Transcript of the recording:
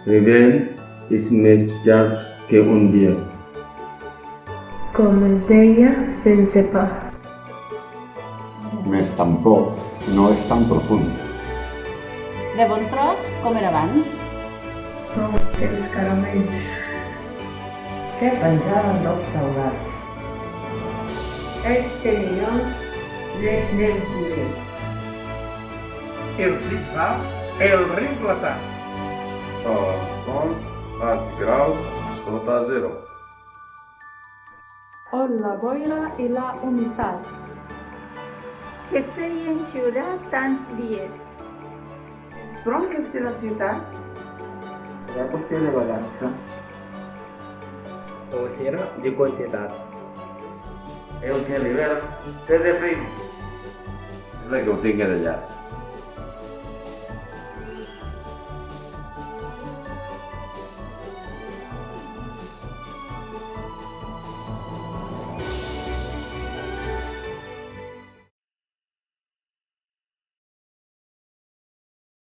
Revenge és més llarg que un dia. Com el deia, sense pa. Més tampoc no és tan profund. De bon tros, com era abans. Som els caramells. Què pensaven dels soldats? Els tenions, les nervies. El cicla, el reemplaçat. Els sons, els graus, sota zero. On la boira i la humitat. Que feien jurar tants dies. Els bronques de la ciutat. La qüestió de balança. O si era de quantitat. El que l'hivern té de prim. És la que ho tinc d'allà.